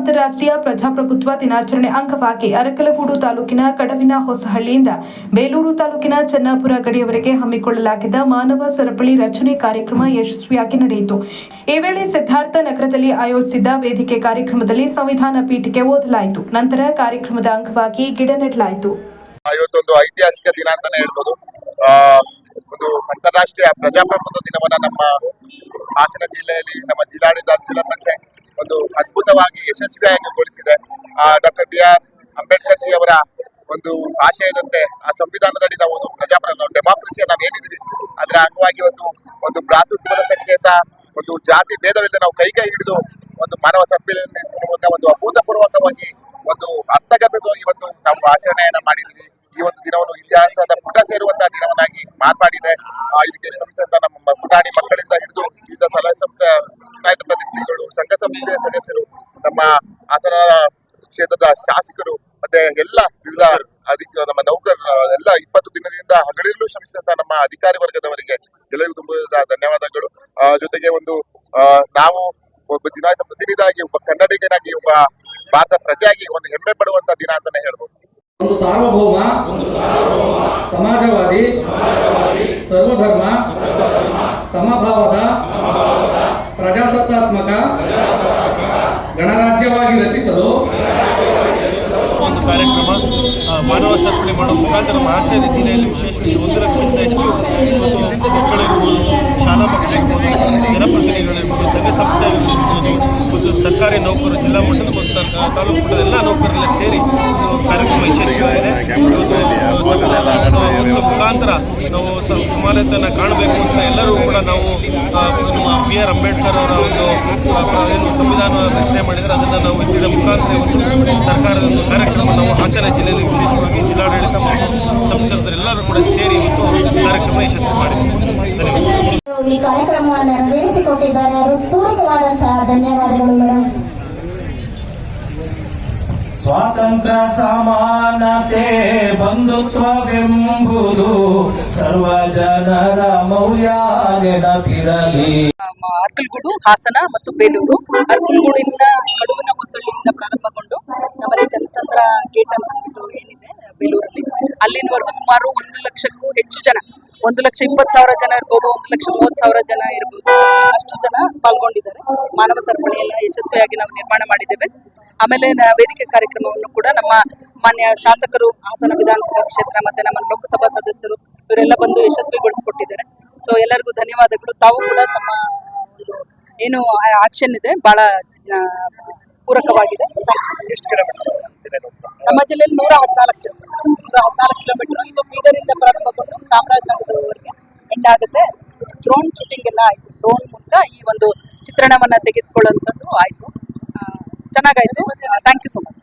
ಅಂತಾರಾಷ್ಟ್ರೀಯ ಪ್ರಜಾಪ್ರಭುತ್ವ ದಿನಾಚರಣೆ ಅಂಗವಾಗಿ ಅರಕಲಗೂಡು ತಾಲೂಕಿನ ಕಡವಿನ ಹೊಸಹಳ್ಳಿಯಿಂದ ಬೇಲೂರು ತಾಲೂಕಿನ ಚನ್ನಾಪುರ ಗಡಿಯವರೆಗೆ ಹಮ್ಮಿಕೊಳ್ಳಲಾಗಿದ್ದ ಮಾನವ ಸರಪಳಿ ರಚನೆ ಕಾರ್ಯಕ್ರಮ ಯಶಸ್ವಿಯಾಗಿ ನಡೆಯಿತು. ಈ ವೇಳೆ ಸಿದ್ಧಾರ್ಥ ನಗರದಲ್ಲಿ ಆಯೋಜಿಸಿದ್ದ ವೇದಿಕೆ ಕಾರ್ಯಕ್ರಮದಲ್ಲಿ ಸಂವಿಧಾನ ಪೀಠಿಕೆ ಓದಲಾಯಿತು. ನಂತರ ಕಾರ್ಯಕ್ರಮದ ಅಂಗವಾಗಿ ಗಿಡ ನೆಡಲಾಯಿತು. ಇವತ್ತೊಂದು ಐತಿಹಾಸಿಕ ದಿನ ಅಂತಾನೆ ಹೇಳ್ಬೋದು. ಒಂದು ಅಂತಾರಾಷ್ಟ್ರೀಯ ಪ್ರಜಾಪ್ರಭುತ್ವ ದಿನವನ್ನ ನಮ್ಮ ಹಾಸನ ಜಿಲ್ಲೆಯಲ್ಲಿ ನಮ್ಮ ಜಿಲ್ಲಾಡಳಿತ ಜಿಲ್ಲಾ ಪಂಚಾಯತ್ ಒಂದು ಅದ್ಭುತವಾಗಿ ಯಶಸ್ವಿಯಾಗಿ ಗೊಳಿಸಿದೆ. ಡಾಕ್ಟರ್ BR ಅಂಬೇಡ್ಕರ್ ಜಿ ಅವರ ಒಂದು ಆಶಯದಂತೆ ಆ ಸಂವಿಧಾನದಡಿ ನಾವು ಒಂದು ಪ್ರಜಾಪ್ರಭುತ್ವ ಡೆಮಾಕ್ರಸಿಯ ನಾವೇನಿದ್ದೀವಿ ಅದರ ಅಂಗವಾಗಿ ಒಂದು ಭ್ರಾತೃತ್ವದ ಸಂಕೇತ, ಒಂದು ಜಾತಿ ಭೇದವಿಲ್ಲದೆ ನಾವು ಕೈ ಹಿಡಿದು ಒಂದು ಮಾನವ ಸರಪಳಿ ಒಂದು ಅಭೂತಪೂರ್ವಕವಾಗಿ ಒಂದು ಅರ್ಥಗರ್ಭವಾಗಿ ಇವತ್ತು ನಾವು ಆಚರಣೆಯನ್ನ ಮಾಡಿದ್ದೀವಿ. ಈ ಒಂದು ದಿನವನ್ನು ಇತಿಹಾಸದ ಪುಟ ಸೇರುವಂತಹ ದಿನವನ್ನಾಗಿ ಮಾರ್ಪಾಡಿದೆ. ಇದಕ್ಕೆ ಶ್ರಮಿಸಿದಂತ ನಮ್ಮ ಪುಟಾಣಿ ಮಕ್ಕಳಿಂದ ಹಿಡಿದು ವಿವಿಧ ಚುನಾಯಿತ ಪ್ರತಿನಿಧಿಗಳು, ಸಂಘ ಸಂಸ್ಥೆಯ ಸದಸ್ಯರು, ನಮ್ಮ ಹಾಸನ ಕ್ಷೇತ್ರದ ಶಾಸಕರು ಮತ್ತೆ ಎಲ್ಲ ವಿವಿಧ ನಮ್ಮ ನೌಕರರು ಎಲ್ಲ 20 ದಿನದಿಂದ ಹಗಲಿರುಳು ಶ್ರಮಿಸಿದಂತ ನಮ್ಮ ಅಧಿಕಾರಿ ವರ್ಗದವರಿಗೆ ಎಲ್ಲರಿಗೂ ತುಂಬ ಧನ್ಯವಾದಗಳು. ಜೊತೆಗೆ ನಾವು ಒಬ್ಬ ಚುನಾಯಿತ ಪ್ರತಿನಿಧಿಯಾಗಿ, ಒಬ್ಬ ಕನ್ನಡಿಗನಾಗಿ, ಒಬ್ಬ ಭಾರತ ಪ್ರಜೆಯಾಗಿ ಒಂದು ಹೆಮ್ಮೆ ಪಡುವಂತ ದಿನ ಅಂತಾನೆ ಹೇಳ್ಬೋದು. ಒಂದು ಸಾರ್ವಭೌಮ ಸಮಾಜವಾದಿ ಸರ್ವಧರ್ಮ ಸಮಭಾವದ ಪ್ರಜಾಸತ್ತಾತ್ಮಕ ಗಣರಾಜ್ಯವಾಗಿ ರಚಿಸಲು ಒಂದು ಕಾರ್ಯಕ್ರಮ ಮಾನವ ಸರಪಳಿ ಮಾಡುವ ಮುಖಾಂತರ ನಮ್ಮ ಹಾಸನ ಜಿಲ್ಲೆಯಲ್ಲಿ ವಿಶೇಷವಾಗಿ 1 ಲಕ್ಷಕ್ಕಿಂತ ಹೆಚ್ಚು ಮತ್ತು ಮಕ್ಕಳಿರ್ಬೋದು, ಶಾಲಾ ಮಕ್ಕಳಿರ್ಬೋದು, ಜನಪ್ರತಿನಿಧಿಗಳಿರ್ಬೋದು, ಸಂಘ ಸಂಸ್ಥೆಗಳಿರ್ಬೋದು ಮತ್ತು ಸರ್ಕಾರಿ ನೌಕರರು, ಜಿಲ್ಲಾ ಮಟ್ಟದ ಮತ್ತು ತಾಲೂಕು ಮಟ್ಟದ ಎಲ್ಲ ನೌಕರರೆಲ್ಲ ಸೇರಿ ಕಾರ್ಯಕ್ರಮ ಯಶಸ್ವಿಯಾಗಿದೆ. ಮುಖಾಂತರ ನಾವು ಸಮಾನತೆಯನ್ನು ಕಾಣಬೇಕು ಅಂತ ಎಲ್ಲರೂ ಕೂಡ ನಾವು ನಮ್ಮ BR ಅಂಬೇಡ್ಕರ್ ಅವರ ಒಂದು ಏನು ಸಂವಿಧಾನ ರಚನೆ ಮಾಡಿದರೆ ಅದನ್ನು ನಾವು ಇದರ ಮುಖಾಂತರ ಇವತ್ತು ಸರ್ಕಾರದ ಒಂದು ಕಾರ್ಯಕ್ರಮ ನಾವು ಹಾಸನ ಜಿಲ್ಲೆಯಲ್ಲಿ ವಿಶೇಷವಾಗಿ ಜಿಲ್ಲಾಡಳಿತ ಮತ್ತು ಸಂಸದರೆಲ್ಲರೂ ಕೂಡ ಸೇರಿ ಇವತ್ತು ಕಾರ್ಯಕ್ರಮ ಯಶಸ್ವಿ ಮಾಡಿದ್ದೀವಿ. ಈ ಕಾರ್ಯಕ್ರಮವನ್ನು ನೆರವೇರಿಸಿಕೊಟ್ಟಿದ್ದಾರೆ. ಹೃತ್ಪೂರ್ವಕವಾದಂತಹ ಧನ್ಯವಾದಗಳು ಮೇಡಮ್. ಸ್ವಾತಂತ್ರ್ಯ ಸಮಾನತೆ ಬಂಧುತ್ವವೆಂಬುದು ಸರ್ವ ಜನರ ಮೌಲ್ಯ ನೆನಪಿರಲಿ. ಅರಕಲಗೂಡು, ಹಾಸನ ಮತ್ತು ಬೇಲೂರು. ಅರಕಲಗೂಡಿಂದ ಕಡುವಿನ ಹೊಸಳ್ಳಿಯಿಂದ ಪ್ರಾರಂಭಗೊಂಡು ನಮ್ಮಲ್ಲಿ ಜನಸಂದ್ರ ಗೇಟ್ ಅಂತ ಏನಿದೆ ಬೇಲೂರಲ್ಲಿ, ಅಲ್ಲಿನವರೆಗೂ ಸುಮಾರು 1 ಲಕ್ಷಕ್ಕೂ ಹೆಚ್ಚು ಜನ, 1,20,000 ಜನ ಇರ್ಬೋದು, 1,30,000 ಜನ ಇರ್ಬೋದು, ಅಷ್ಟು ಜನ ಪಾಲ್ಗೊಂಡಿದ್ದಾರೆ. ಮಾನವ ಸರಪಳಿಯನ್ನ ಯಶಸ್ವಿಯಾಗಿ ನಾವು ನಿರ್ಮಾಣ ಮಾಡಿದ್ದೇವೆ. ಆಮೇಲೆ ವೇದಿಕೆ ಕಾರ್ಯಕ್ರಮವನ್ನು ಕೂಡ ನಮ್ಮ ಮಾನ್ಯ ಶಾಸಕರು, ಹಾಸನ ವಿಧಾನಸಭಾ ಕ್ಷೇತ್ರ ಮತ್ತೆ ನಮ್ಮ ಲೋಕಸಭಾ ಸದಸ್ಯರು ಇವರೆಲ್ಲ ಬಂದು ಯಶಸ್ವಿಗೊಳಿಸಿಕೊಟ್ಟಿದ್ದಾರೆ. ಸೊ ಎಲ್ಲರಿಗೂ ಧನ್ಯವಾದಗಳು. ತಾವು ಕೂಡ ತಮ್ಮ ಒಂದು ಏನು ಆಕ್ಷನ್ ಇದೆ ಬಹಳ ಪೂರಕವಾಗಿದೆ. ನಮ್ಮ ಜಿಲ್ಲೆಯಲ್ಲಿ 114 ಕಿಲೋಮೀಟರ್. ಇದು ಬೀದರಿಂದ ಪ್ರಾರಂಭಗೊಂಡು ಚಾಮರಾಜನಗರದವರೆಗೆ ಎಂಡ್ ಆಗುತ್ತೆ. ಡ್ರೋನ್ ಶೂಟಿಂಗ್ ಎಲ್ಲ ಆಯ್ತು. ಡ್ರೋನ್ ಮೂಲಕ ಈ ಒಂದು ಚಿತ್ರಣವನ್ನ ತೆಗೆದುಕೊಳ್ಳುವಂಥದ್ದು ಆಯ್ತು. ಚೆನ್ನಾಗಾಯ್ತು. Thank you so much.